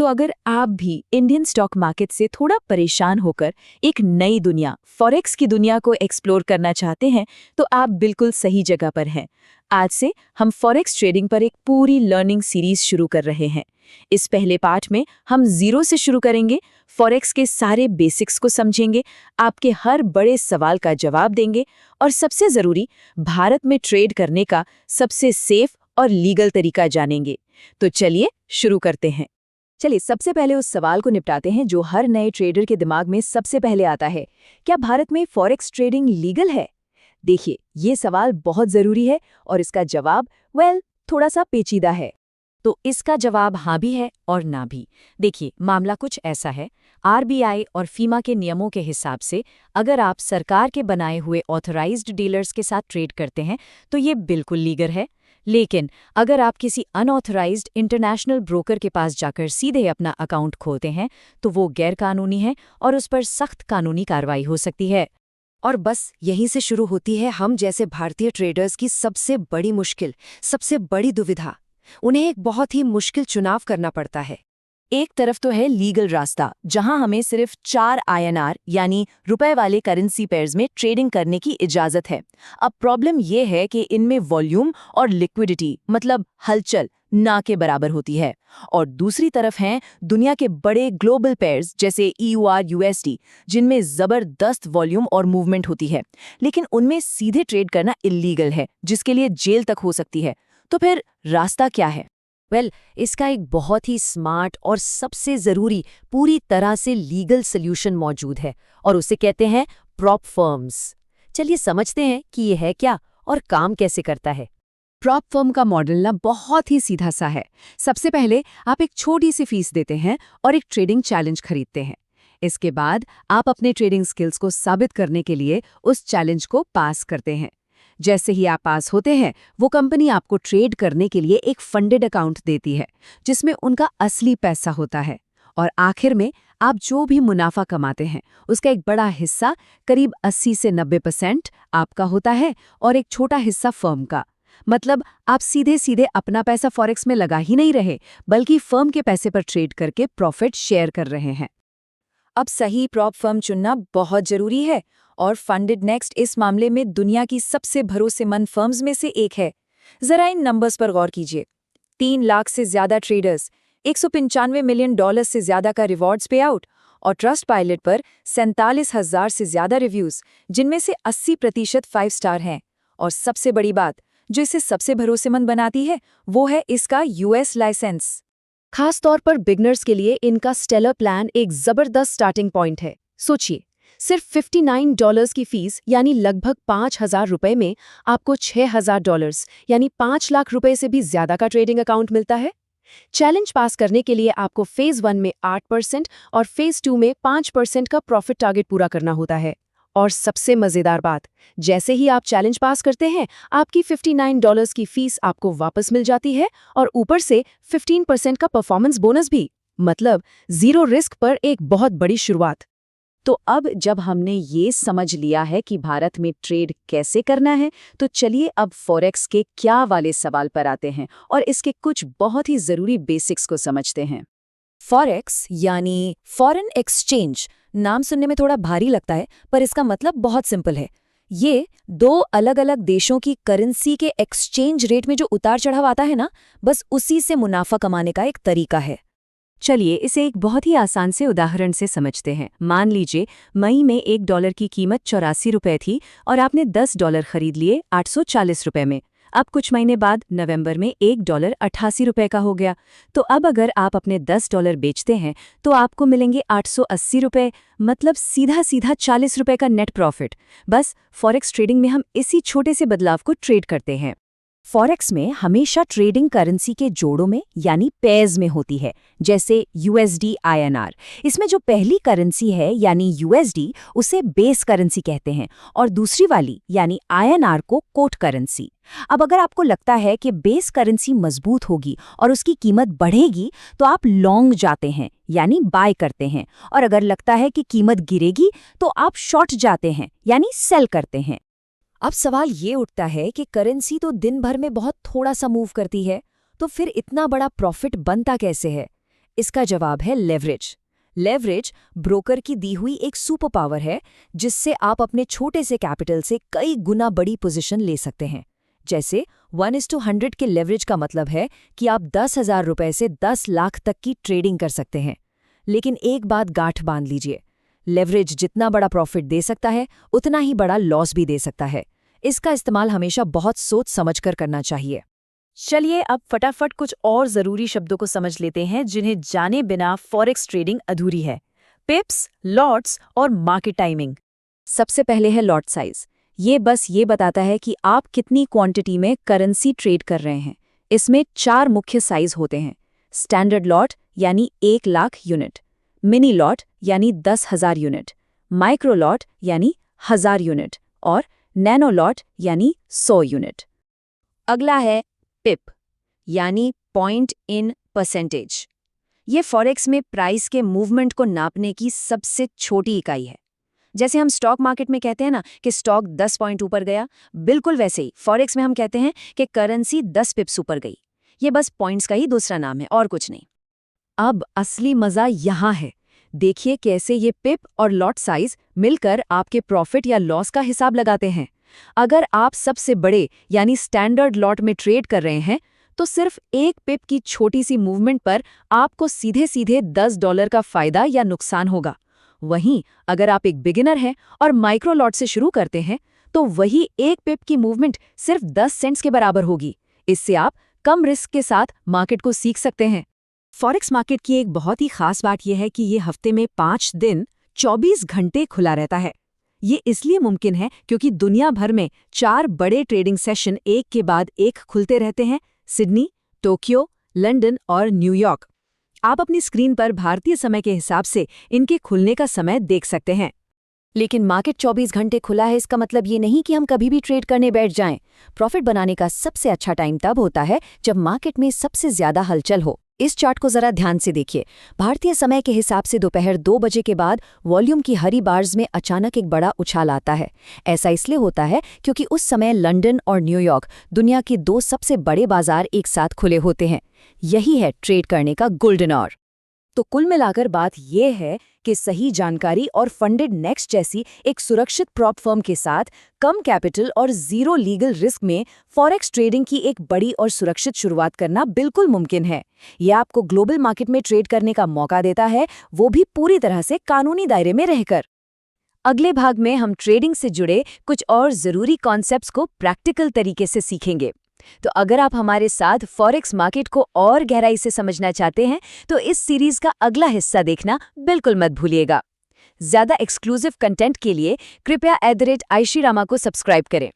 तो अगर आप भी इंडियन स्टॉक मार्केट से थोड़ा परेशान होकर एक नई दुनिया फॉरेक्स की दुनिया को एक्सप्लोर करना चाहते हैं तो आप बिल्कुल सही जगह पर हैं। आज से हम फॉरेक्स ट्रेडिंग पर एक पूरी लर्निंग सीरीज शुरू कर रहे हैं। इस पहले पार्ट में हम जीरो से शुरू करेंगे, फॉरेक्स के सारे बेसिक्स को समझेंगे, आपके हर बड़े सवाल का जवाब देंगे और सबसे ज़रूरी भारत में ट्रेड करने का सबसे सेफ और लीगल तरीका जानेंगे। तो चलिए शुरू करते हैं। चलिए सबसे पहले उस सवाल को निपटाते हैं जो हर नए ट्रेडर के दिमाग में सबसे पहले आता है, क्या भारत में फॉरेक्स ट्रेडिंग लीगल है? देखिए, ये सवाल बहुत ज़रूरी है और इसका जवाब थोड़ा सा पेचीदा है। तो इसका जवाब हाँ भी है और ना भी। देखिए, मामला कुछ ऐसा है, आरबीआई और फीमा के नियमों के हिसाब से अगर आप सरकार के बनाए हुए ऑथराइज्ड डीलर्स के साथ ट्रेड करते हैं तो ये बिल्कुल लीगल है। लेकिन अगर आप किसी अनऑथराइज्ड इंटरनेशनल ब्रोकर के पास जाकर सीधे अपना अकाउंट खोलते हैं तो वो गैरकानूनी है और उस पर सख्त कानूनी कार्रवाई हो सकती है। और बस यहीं से शुरू होती है हम जैसे भारतीय ट्रेडर्स की सबसे बड़ी मुश्किल, सबसे बड़ी दुविधा। उन्हें एक बहुत ही मुश्किल चुनाव करना पड़ता है। एक तरफ तो है लीगल रास्ता, जहां हमें सिर्फ 4 INR यानी रुपए वाले करेंसी पेयर्स में ट्रेडिंग करने की इजाजत है। अब प्रॉब्लम ये है कि इनमें वॉल्यूम और लिक्विडिटी मतलब हलचल ना के बराबर होती है। और दूसरी तरफ हैं दुनिया के बड़े ग्लोबल पेयर्स जैसे EUR USD, जिनमें जबरदस्त वॉल्यूम और मूवमेंट होती है, लेकिन उनमें सीधे ट्रेड करना इल्लीगल है, जिसके लिए जेल तक हो सकती है। तो फिर रास्ता क्या है? इसका एक बहुत ही स्मार्ट और सबसे ज़रूरी पूरी तरह से लीगल सॉल्यूशन मौजूद है और उसे कहते हैं प्रॉप फर्म्स। चलिए समझते हैं कि ये है क्या और काम कैसे करता है। प्रॉप फर्म का मॉडल ना बहुत ही सीधा सा है। सबसे पहले आप एक छोटी सी फीस देते हैं और एक ट्रेडिंग चैलेंज खरीदते हैं। इसके बाद आप अपने ट्रेडिंग स्किल्स को साबित करने के लिए उस चैलेंज को पास करते हैं। जैसे ही आप पास होते हैं, वो कंपनी आपको ट्रेड करने के लिए एक फंडेड अकाउंट देती है, जिसमें उनका असली पैसा होता है। और आखिर में आप जो भी मुनाफा कमाते हैं, उसका एक बड़ा हिस्सा करीब 80 से 90% आपका होता है और एक छोटा हिस्सा फर्म का। मतलब आप सीधे सीधे अपना पैसा फॉरेक्स में लगा ही नहीं रहे, बल्कि फर्म के पैसे पर ट्रेड करके प्रॉफिट शेयर कर रहे हैं। अब सही प्रॉप फर्म चुनना बहुत जरूरी है और फंडेड नेक्स्ट इस मामले में दुनिया की सबसे भरोसेमंद फर्म्स में से एक है। जरा इन नंबर्स पर गौर कीजिए। 3 लाख से ज्यादा ट्रेडर्स, $195 मिलियन से ज्यादा का रिवॉर्ड्स पे आउट और ट्रस्ट पायलट पर 47,000 से ज्यादा रिव्यूज, जिनमें से 80% 5 स्टार हैं। और सबसे बड़ी बात जो इसे सबसे भरोसेमंद बनाती है, वो है इसका US लाइसेंस। खास तौर पर बिगनर्स के लिए इनका स्टेलर प्लान एक जबरदस्त स्टार्टिंग पॉइंट है। सोचिए, सिर्फ $59 की फीस यानी लगभग $5,000 में आपको $6,000 यानी 5 लाख रुपए से भी ज्यादा का ट्रेडिंग अकाउंट मिलता है। चैलेंज पास करने के लिए आपको फेज 1 में 8% और फेज 2 में 5% का प्रॉफिट टारगेट पूरा करना होता है। और सबसे मजेदार बात, जैसे ही आप चैलेंज पास करते हैं, आपकी $59 की फीस आपको वापस मिल जाती है और ऊपर से 15% का परफॉर्मेंस बोनस भी। मतलब जीरो रिस्क पर एक बहुत बड़ी शुरुआत। तो अब जब हमने ये समझ लिया है कि भारत में ट्रेड कैसे करना है, तो चलिए अब फॉरेक्स के क्या वाले सवाल पर आते हैं और इसके कुछ बहुत ही जरूरी बेसिक्स को समझते हैं। फॉरेक्स यानी फॉरेन एक्सचेंज, नाम सुनने में थोड़ा भारी लगता है, पर इसका मतलब बहुत सिंपल है। ये 2 अलग अलग देशों की करेंसी के एक्सचेंज रेट में जो उतार चढ़ाव आता है ना, बस उसी से मुनाफा कमाने का एक तरीका है। चलिए इसे एक बहुत ही आसान से उदाहरण से समझते हैं। मान लीजिए मई में $1 की कीमत $84 थी और आपने $10 खरीद लिए $840 में। अब कुछ महीने बाद नवंबर में $1 $88 का हो गया। तो अब अगर आप अपने $10 बेचते हैं तो आपको मिलेंगे $880, मतलब सीधा सीधा $40 का नेट प्रॉफिट। बस फॉरेक्स ट्रेडिंग में हम इसी छोटे से बदलाव को ट्रेड करते हैं। फॉरेक्स में हमेशा ट्रेडिंग करेंसी के जोड़ों में यानी पेयर्स में होती है, जैसे USD INR। इसमें जो पहली करेंसी है यानी USD, उसे बेस करेंसी कहते हैं और दूसरी वाली यानी INR को कोट करेंसी। अब अगर आपको लगता है कि बेस करेंसी मजबूत होगी और उसकी कीमत बढ़ेगी तो आप लॉन्ग जाते हैं यानी बाय करते हैं, और अगर लगता है कि कीमत गिरेगी तो आप शॉर्ट जाते हैं यानी सेल करते हैं। अब सवाल ये उठता है कि करेंसी तो दिन भर में बहुत थोड़ा सा मूव करती है, तो फिर इतना बड़ा प्रॉफिट बनता कैसे है? इसका जवाब है लेवरेज। लेवरेज ब्रोकर की दी हुई एक सुपर पावर है जिससे आप अपने छोटे से कैपिटल से कई गुना बड़ी पोजीशन ले सकते हैं। जैसे 1:100 के लेवरेज का मतलब है कि आप 10,000 रुपए से 10 लाख तक की ट्रेडिंग कर सकते हैं। लेकिन एक बात गांठ बांध लीजिए, लेवरेज जितना बड़ा प्रॉफिट दे सकता है उतना ही बड़ा लॉस भी दे सकता है। इसका इस्तेमाल हमेशा बहुत सोच समझकर करना चाहिए। चलिए अब फटाफट कुछ और ज़रूरी शब्दों को समझ लेते हैं जिन्हें जाने बिना फॉरेक्स ट्रेडिंग अधूरी है। पिप्स, लॉट्स और मार्केट टाइमिंग। सबसे पहले है लॉट साइज। ये बस ये बताता है कि आप कितनी क्वांटिटी में करेंसी ट्रेड कर रहे हैं। इसमें 4 मुख्य साइज होते हैं। स्टैंडर्ड लॉट यानी 1 लाख यूनिट, मिनी लॉट यानी 10,000 यूनिट, माइक्रो लॉट यानी 1000 यूनिट और नैनो लॉट यानी 100 यूनिट। अगला है पिप यानी पॉइंट इन परसेंटेज। ये फॉरेक्स में प्राइस के मूवमेंट को नापने की सबसे छोटी इकाई है। जैसे हम स्टॉक मार्केट में कहते हैं ना कि स्टॉक 10 पॉइंट ऊपर गया, बिल्कुल वैसे ही फॉरेक्स में हम कहते हैं कि करेंसी 10 पिप्स ऊपर गई। ये बस पॉइंट्स का ही दूसरा नाम है और कुछ नहीं। अब असली मजा यहाँ है। देखिए कैसे ये पिप और लॉट साइज मिलकर आपके प्रॉफिट या लॉस का हिसाब लगाते हैं। अगर आप सबसे बड़े यानी स्टैंडर्ड लॉट में ट्रेड कर रहे हैं तो सिर्फ 1 पिप की छोटी सी मूवमेंट पर आपको सीधे सीधे $10 का फायदा या नुकसान होगा। वहीं अगर आप एक बिगिनर हैं और माइक्रो लॉट से शुरू करते हैं तो वही 1 पिप की मूवमेंट सिर्फ 10 सेंट्स के बराबर होगी। इससे आप कम रिस्क के साथ मार्केट को सीख सकते हैं। फॉरेक्स मार्केट की एक बहुत ही खास बात यह है कि ये हफ्ते में 5 दिन 24 घंटे खुला रहता है। ये इसलिए मुमकिन है क्योंकि दुनिया भर में 4 बड़े ट्रेडिंग सेशन एक के बाद एक खुलते रहते हैं: सिडनी, टोक्यो, लंदन और न्यूयॉर्क। आप अपनी स्क्रीन पर भारतीय समय के हिसाब से इनके खुलने का समय देख सकते हैं। लेकिन मार्केट 24 घंटे खुला है इसका मतलब ये नहीं कि हम कभी भी ट्रेड करने बैठ जाएं। प्रॉफिट बनाने का सबसे अच्छा टाइम तब होता है जब मार्केट में सबसे ज्यादा हलचल हो। इस चार्ट को जरा ध्यान से देखिए। भारतीय समय के हिसाब से दोपहर 2 बजे के बाद वॉल्यूम की हरी बार्स में अचानक एक बड़ा उछाल आता है। ऐसा इसलिए होता है क्योंकि उस समय लंदन और न्यूयॉर्क दुनिया के 2 सबसे बड़े बाजार एक साथ खुले होते हैं। यही है ट्रेड करने का गोल्डन आवर। तो कुल मिलाकर बात यह है कि सही जानकारी और फंडेड नेक्स्ट जैसी एक सुरक्षित प्रॉप फर्म के साथ कम कैपिटल और जीरो लीगल रिस्क में फॉरेक्स ट्रेडिंग की एक बड़ी और सुरक्षित शुरुआत करना बिल्कुल मुमकिन है। यह आपको ग्लोबल मार्केट में ट्रेड करने का मौका देता है, वो भी पूरी तरह से कानूनी दायरे में रहकर। अगले भाग में हम ट्रेडिंग से जुड़े कुछ और ज़रूरी कॉन्सेप्ट्स को प्रैक्टिकल तरीके से सीखेंगे। तो अगर आप हमारे साथ फॉरेक्स मार्केट को और गहराई से समझना चाहते हैं तो इस सीरीज का अगला हिस्सा देखना बिल्कुल मत भूलिएगा। ज़्यादा एक्सक्लूसिव कंटेंट के लिए कृपया @आयशी रामा को सब्सक्राइब करें।